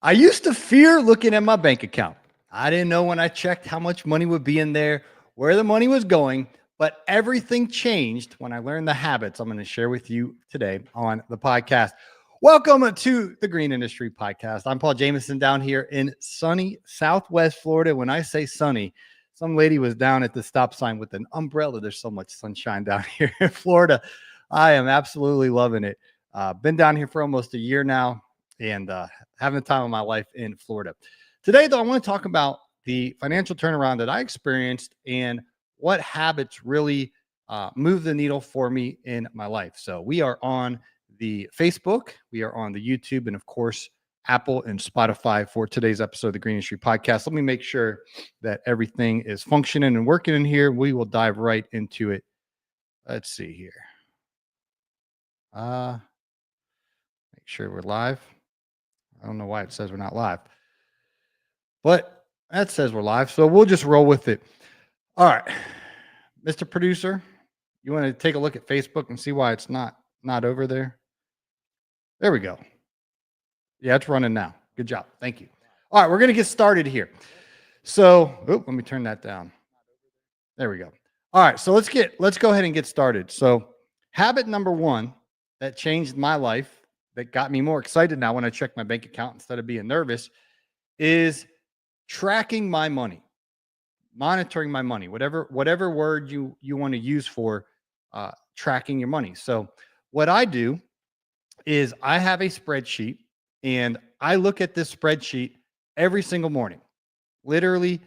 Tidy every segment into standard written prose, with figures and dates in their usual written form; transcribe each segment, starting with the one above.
I used to fear looking at my bank account. I didn't know when I checked how much money would be in there, where the money was going, but everything changed when I learned the habits I'm going to share with you today on the podcast. Welcome to the Green Industry Podcast. I'm Paul Jameson down here in sunny Southwest Florida. When I say sunny, some lady was down at the stop sign with an umbrella. There's so much sunshine down here in Florida. I am absolutely loving it. Been down here for almost a year now and having the time of my life in Florida. Today, though, I want to talk about the financial turnaround that I experienced and what habits really move the needle for me in my life. So we are on the Facebook, we are on the YouTube, and of course, Apple and Spotify for today's episode of the Green Industry Podcast. Let me make sure that everything is functioning and working in here. We will dive right into it. Let's see here. Make sure we're live. I don't know why it says we're not live, but that says we're live. So we'll just roll with it. All right, Mr. Producer, you want to take a look at Facebook and see why it's not over there? There we go. Yeah, it's running now. Good job. Thank you. All right, we're going to get started here. So, let me turn that down. There we go. All right, so let's go ahead and get started. So, habit number one that changed my life, that got me more excited now when I check my bank account instead of being nervous, is tracking my money, monitoring my money, whatever word you want to use for tracking your money. So what I do is I have a spreadsheet, and I look at this spreadsheet every single morning. Literally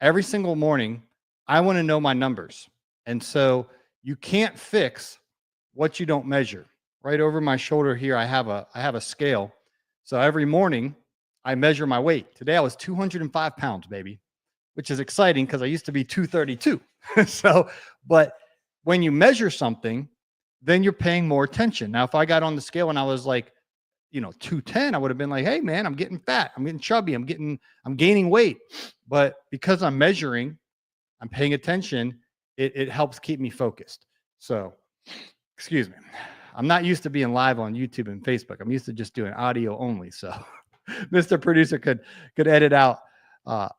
every single morning, I want to know my numbers. And so you can't fix what you don't measure. Right over my shoulder here, I have a scale. So every morning I measure my weight. Today I was 205 pounds, baby, which is exciting because I used to be 232. So, but when you measure something, then you're paying more attention. Now, if I got on the scale and I was like, 210, I would have been like, hey man, I'm getting fat. I'm getting chubby. I'm gaining weight. But because I'm measuring, I'm paying attention, it helps keep me focused. So, excuse me. I'm not used to being live on YouTube and Facebook. I'm used to just doing audio only. So Mr. Producer could edit out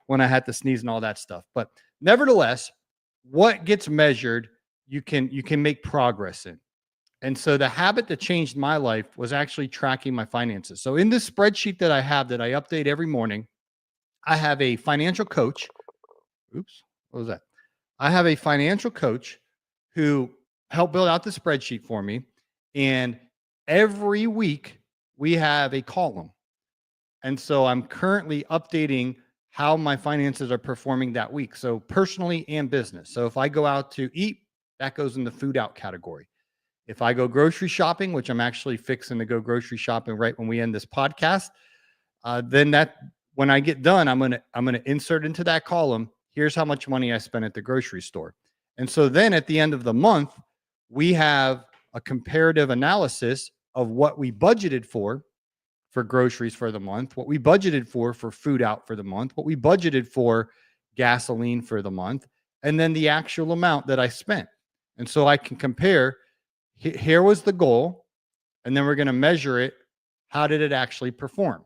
when I had to sneeze and all that stuff. But nevertheless, what gets measured, you can make progress in. And so the habit that changed my life was actually tracking my finances. So in this spreadsheet that I have that I update every morning, I have a financial coach. Oops, what was that? I have a financial coach who helped build out the spreadsheet for me. And every week we have a column. And so I'm currently updating how my finances are performing that week. So personally and business. So if I go out to eat, that goes in the food out category. If I go grocery shopping, which I'm actually fixing to go grocery shopping right when we end this podcast, then that when I get done, I'm gonna insert into that column, here's how much money I spent at the grocery store. And so then at the end of the month, we have a comparative analysis of what we budgeted for groceries for the month, what we budgeted for food out for the month, what we budgeted for gasoline for the month, and then the actual amount that I spent. And so I can compare, here was the goal, and then we're going to measure it. How did it actually perform?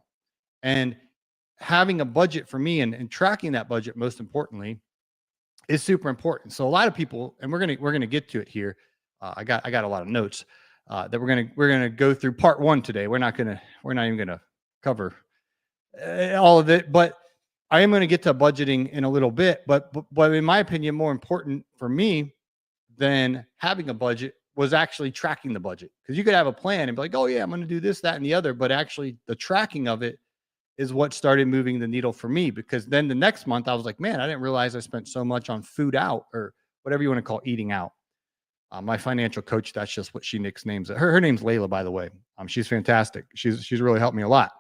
And having a budget for me and tracking that budget, most importantly, is super important. So a lot of people, and we're gonna get to it here. I got a lot of notes that we're gonna go through part one today. We're not even gonna cover all of it, but I am gonna get to budgeting in a little bit. But in my opinion, more important for me than having a budget was actually tracking the budget, because you could have a plan and be like, oh yeah, I'm gonna do this, that, and the other, but actually the tracking of it is what started moving the needle for me. Because then the next month I was like, man, I didn't realize I spent so much on food out, or whatever you want to call eating out. My financial coach, that's just what she nicknames it. Her name's Layla, by the way. She's fantastic. She's really helped me a lot.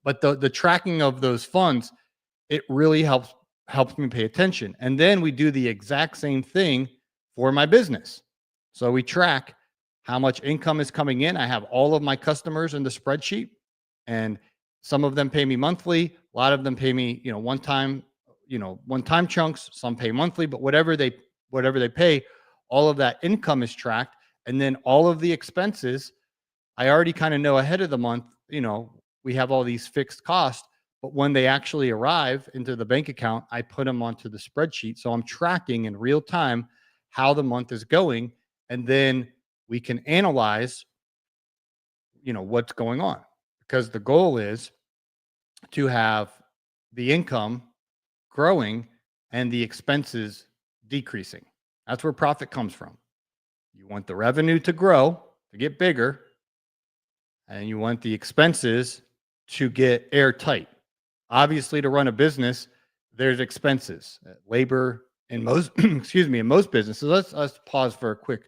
But the tracking of those funds, it really helps me pay attention. And then we do the exact same thing for my business. So we track how much income is coming in. I have all of my customers in the spreadsheet, and some of them pay me monthly. A lot of them pay me, one time chunks. Some pay monthly, but whatever they pay, all of that income is tracked. And then all of the expenses, I already kind of know ahead of the month, we have all these fixed costs, but when they actually arrive into the bank account, I put them onto the spreadsheet. So I'm tracking in real time how the month is going. And then we can analyze, what's going on, because the goal is to have the income growing and the expenses decreasing. That's where profit comes from. You want the revenue to grow, to get bigger, and you want the expenses to get airtight. Obviously, to run a business, there's expenses, labor in most, excuse me, in most businesses. Let's pause for a quick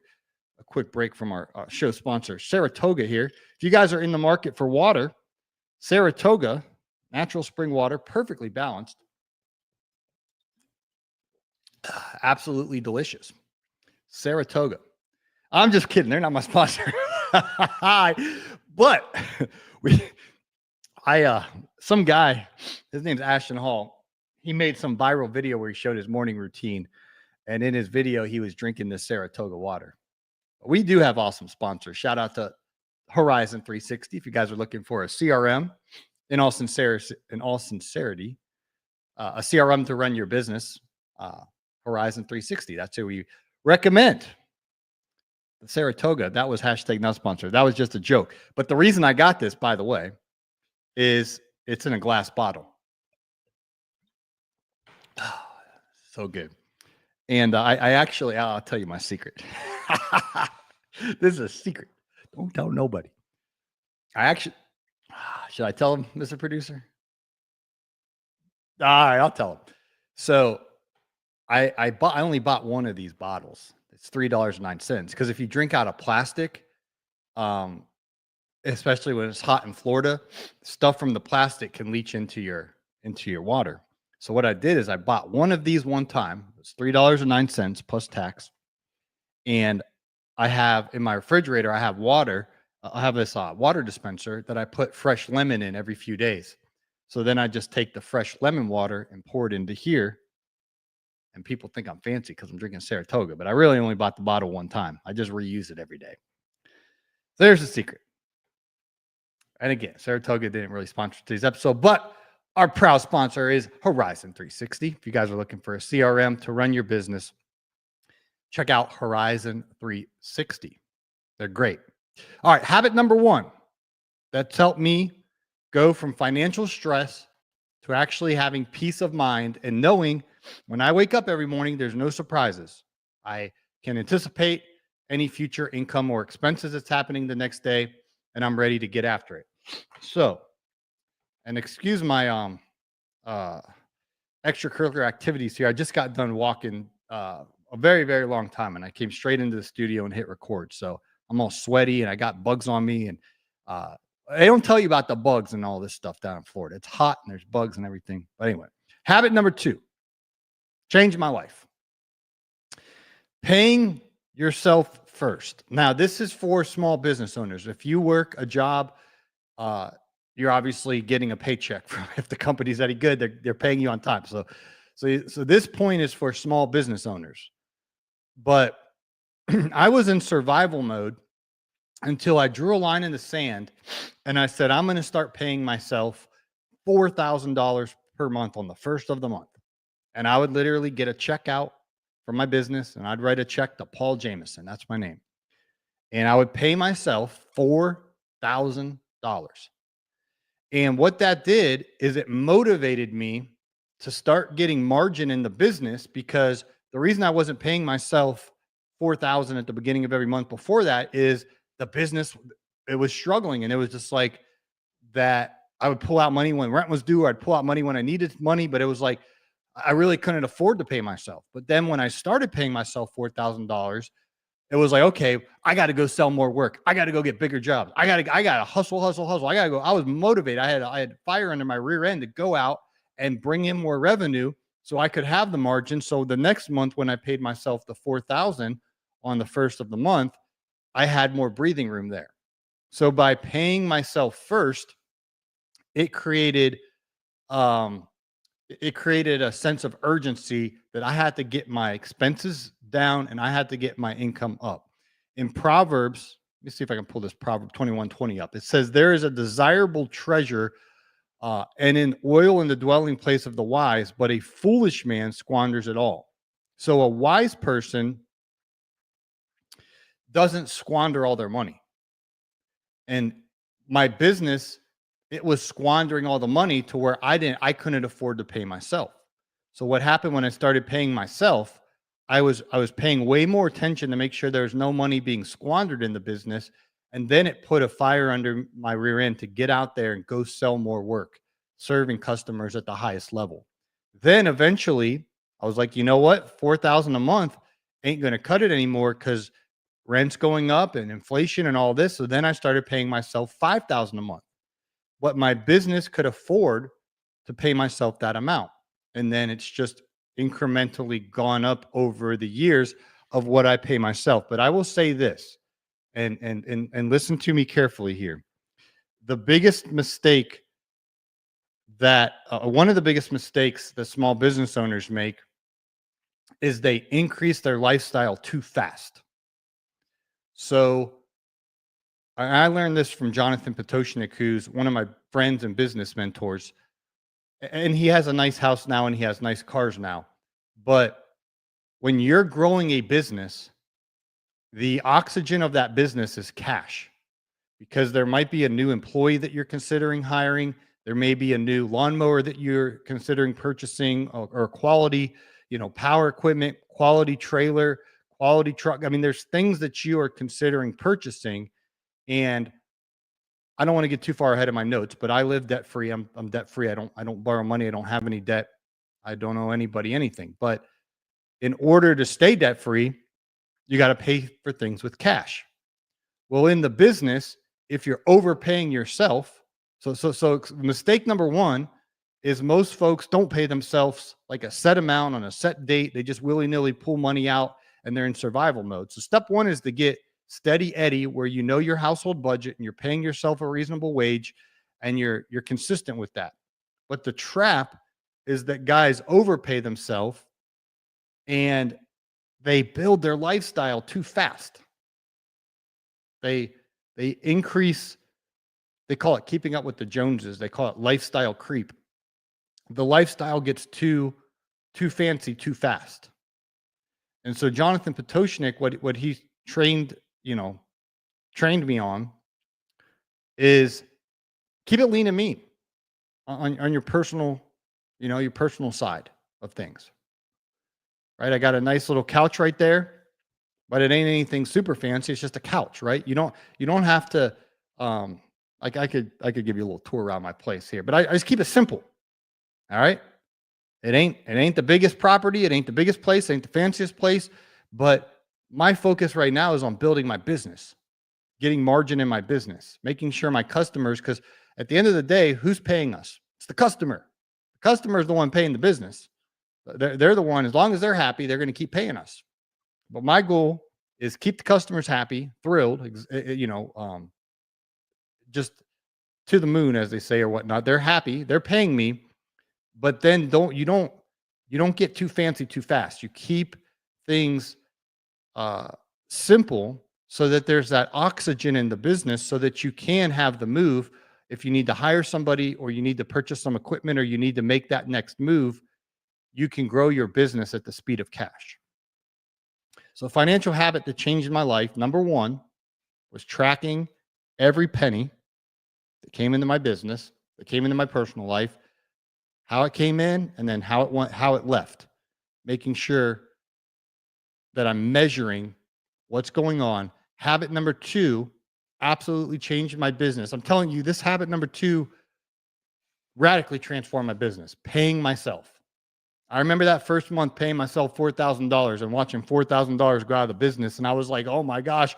break from our show sponsor, Saratoga here. If you guys are in the market for water, Saratoga, natural spring water, perfectly balanced, absolutely delicious. Saratoga. I'm just kidding. They're not my sponsor. But some guy, his name's Ashton Hall. He made some viral video where he showed his morning routine. And in his video, he was drinking this Saratoga water. We do have awesome sponsors. Shout out to Horizon 360. If you guys are looking for a CRM, in all sincerity, a CRM to run your business, Horizon 360. That's who we recommend. The Saratoga, that was hashtag not sponsored. That was just a joke. But the reason I got this, by the way, is it's in a glass bottle. So good. And I'll tell you my secret. This is a secret. Don't tell nobody. Should I tell him, Mr. Producer? All right, I'll tell him. So I only bought one of these bottles. It's $3.09. Because if you drink out of plastic, especially when it's hot in Florida, stuff from the plastic can leach into your water. So what I did is I bought one of these one time. It's $3.09 plus tax. And I have in my refrigerator, I have water. I have this water dispenser that I put fresh lemon in every few days. So then I just take the fresh lemon water and pour it into here. And people think I'm fancy because I'm drinking Saratoga, but I really only bought the bottle one time. I just reuse it every day. So there's the secret. And again, Saratoga didn't really sponsor today's episode, but our proud sponsor is Horizon 360. If you guys are looking for a CRM to run your business, check out Horizon 360. They're great. All right, habit number 1 that's helped me go from financial stress to actually having peace of mind and knowing when I wake up every morning, there's no surprises. I can anticipate any future income or expenses that's happening the next day, and I'm ready to get after it. So, and excuse my extracurricular activities here. I just got done walking a very, very long time, and I came straight into the studio and hit record. So I'm all sweaty, and I got bugs on me, and they don't tell you about the bugs and all this stuff down in Florida. It's hot, and there's bugs and everything. But anyway, habit number 2. Changed my life. Paying yourself first. Now, this is for small business owners. If you work a job, you're obviously getting a paycheck from. If the company's any good, they're paying you on time. So this point is for small business owners. But I was in survival mode until I drew a line in the sand, and I said I'm going to start paying myself $4,000 per month on the first of the month. And I would literally get a check out from my business, and I'd write a check to Paul Jameson. That's my name. And I would pay myself $4,000. And what that did is it motivated me to start getting margin in the business, because the reason I wasn't paying myself $4,000 at the beginning of every month before that is the business, it was struggling. And it was just like that I would pull out money when rent was due, or I'd pull out money when I needed money, but it was like I really couldn't afford to pay myself. But then when I started paying myself $4,000, it was like, okay, I got to go sell more work. I got to go get bigger jobs. I got to hustle. I got to go. I was motivated. I had fire under my rear end to go out and bring in more revenue so I could have the margin. So the next month when I paid myself the $4,000 on the first of the month, I had more breathing room there. So by paying myself first, it created a sense of urgency that I had to get my expenses down and I had to get my income up. In Proverbs me see if I can pull this Proverb 21:20 up. It says, "There is a desirable treasure and in oil in the dwelling place of the wise, but a foolish man squanders it all." So a wise person doesn't squander all their money. And my business, it was squandering all the money to where I couldn't afford to pay myself. So what happened when I started paying myself, I was paying way more attention to make sure there's no money being squandered in the business. And then it put a fire under my rear end to get out there and go sell more work, serving customers at the highest level. Then eventually I was like, you know what? 4,000 a month ain't going to cut it anymore because rent's going up and inflation and all this. So then I started paying myself 5,000 a month. What my business could afford to pay myself that amount. And then it's just incrementally gone up over the years of what I pay myself. But I will say this, and listen to me carefully here. The biggest mistake that one of the biggest mistakes that small business owners make is they increase their lifestyle too fast. So I learned this from Jonathan Potoshnik, who's one of my friends and business mentors. And he has a nice house now and he has nice cars now. But when you're growing a business, the oxygen of that business is cash, because there might be a new employee that you're considering hiring. There may be a new lawnmower that you're considering purchasing, or quality, power equipment, quality trailer, quality truck. I mean, there's things that you are considering purchasing. And I don't want to get too far ahead of my notes, but I live debt free. I'm debt free. I don't borrow money. I don't have any debt. I don't owe anybody anything. But in order to stay debt free, you got to pay for things with cash. Well, in the business, if you're overpaying yourself, so mistake number one is most folks don't pay themselves like a set amount on a set date. They just willy-nilly pull money out and they're in survival mode. So step one is to get steady Eddie, where you know your household budget and you're paying yourself a reasonable wage and you're consistent with that. But the trap is that guys overpay themselves and they build their lifestyle too fast. They increase, they call it keeping up with the Joneses. They call it lifestyle creep. The lifestyle gets too fancy too fast. And so Jonathan Potoshnik, what he trained me on is keep it lean and mean on your personal, your personal side of things. Right? I got a nice little couch right there, but it ain't anything super fancy. It's just a couch, right? You don't have to like I could give you a little tour around my place here, but I just keep it simple. All right? It ain't the biggest property, it ain't the biggest place, it ain't the fanciest place, but my focus right now is on building my business, getting margin in my business, making sure my customers, because at the end of the day, who's paying us? It's the customer. The customer is the one paying the business. They're the one, as long as they're happy, they're going to keep paying us. But my goal is keep the customers happy, thrilled, just to the moon, as they say, or whatnot. They're happy, they're paying me, but then you don't get too fancy too fast. You keep things simple so that there's that oxygen in the business so that you can have the move. If you need to hire somebody or you need to purchase some equipment or you need to make that next move, you can grow your business at the speed of cash. So financial habit that changed my life, number one, was tracking every penny that came into my business, that came into my personal life, how it came in, and then how it left, making sure that I'm measuring what's going on. Habit number two absolutely changed my business. I'm telling you, this habit number two radically transformed my business, paying myself. I remember that first month paying myself $4,000 and watching $4,000 go out of the business. And I was like, oh my gosh.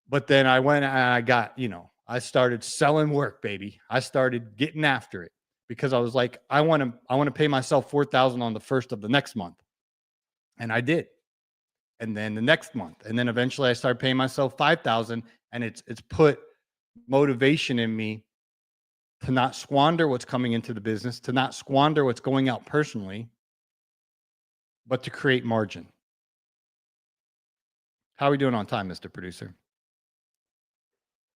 But then I went and I got, I started selling work, baby. I started getting after it because I was like, I want to pay myself 4,000 on the first of the next month. And I did. And then the next month. And then eventually I started paying myself 5,000, and it's put motivation in me to not squander what's coming into the business, to not squander what's going out personally, but to create margin. How are we doing on time, Mr. Producer?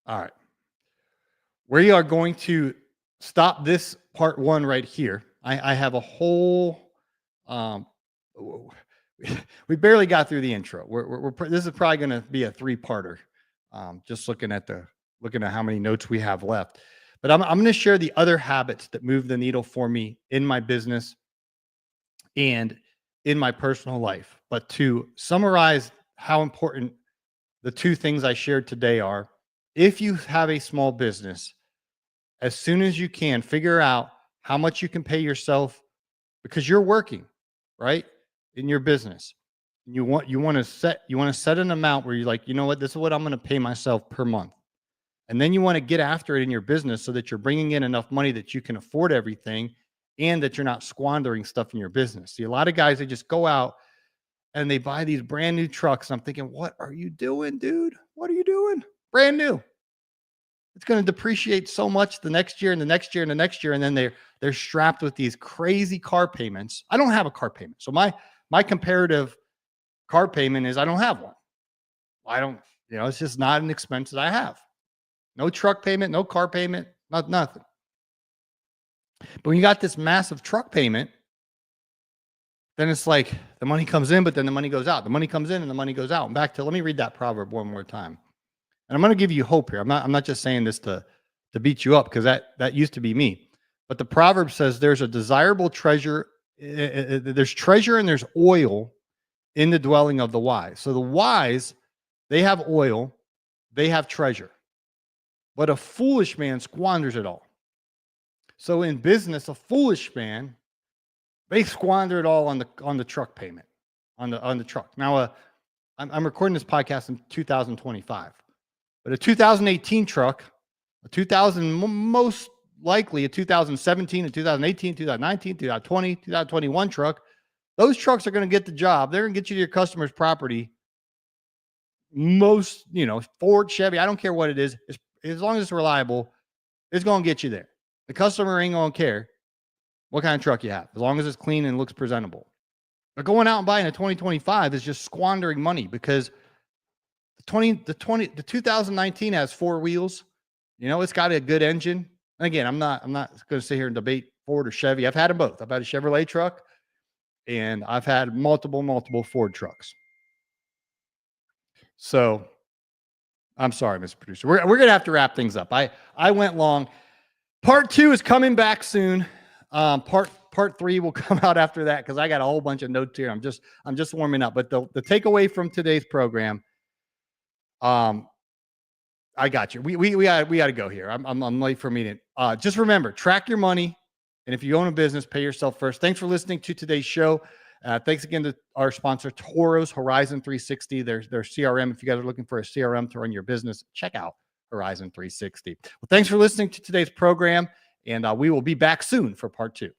All right. We are going to stop this part one right here. I have a whole, um, we barely got through the intro. This is probably going to be a three-parter. Just looking at how many notes we have left. But I'm going to share the other habits that move the needle for me in my business and in my personal life. But to summarize how important the two things I shared today are, if you have a small business, as soon as you can, figure out how much you can pay yourself because you're working, right, in your business. You want to set an amount where you're like, you know what, this is what I'm going to pay myself per month. And then you want to get after it in your business so that you're bringing in enough money that you can afford everything and that you're not squandering stuff in your business. See, a lot of guys, they just go out and they buy these brand new trucks. I'm thinking, what are you doing, dude? What are you doing? Brand new. It's going to depreciate so much the next year and the next year and the next year. And then they're strapped with these crazy car payments. I don't have a car payment. So my comparative car payment is I don't have one. I don't, it's just not an expense that I have. No truck payment, no car payment, nothing. But when you got this massive truck payment, then it's like the money comes in, but then the money goes out. The money comes in and the money goes out. And let me read that proverb one more time. And I'm going to give you hope here. I'm not just saying this to beat you up because that used to be me. But the proverb says there's a desirable treasure. There's treasure and there's oil in the dwelling of the wise. So the wise, they have oil, they have treasure. But a foolish man squanders it all. So in business, a foolish man, they squander it all on the truck payment, on the truck. Now, I'm recording this podcast in 2025, but a 2018 truck, most likely a 2017, a 2018, 2019, 2020, 2021 truck, those trucks are going to get the job. They're going to get you to your customer's property. Most, Ford, Chevy, I don't care what it is. As long as it's reliable, it's going to get you there. The customer ain't going to care what kind of truck you have, as long as it's clean and looks presentable. But going out and buying a 2025 is just squandering money because the 2019 has four wheels. It's got a good engine. And again, I'm not going to sit here and debate Ford or Chevy. I've had them both. I've had a Chevrolet truck and I've had multiple Ford trucks. So I'm sorry, Mr. Producer. We're going to have to wrap things up. I went long. Part 2 is coming back soon. Part 3 will come out after that because I got a whole bunch of notes here. I'm just warming up. But the takeaway from today's program, I got you. We got to go here. I'm late for a meeting. Just remember, track your money, and if you own a business, pay yourself first. Thanks for listening to today's show. Thanks again to our sponsor, Toro's Horizon 360. Their CRM. If you guys are looking for a CRM to run your business, check out Horizon 360. Well, thanks for listening to today's program, and we will be back soon for part 2.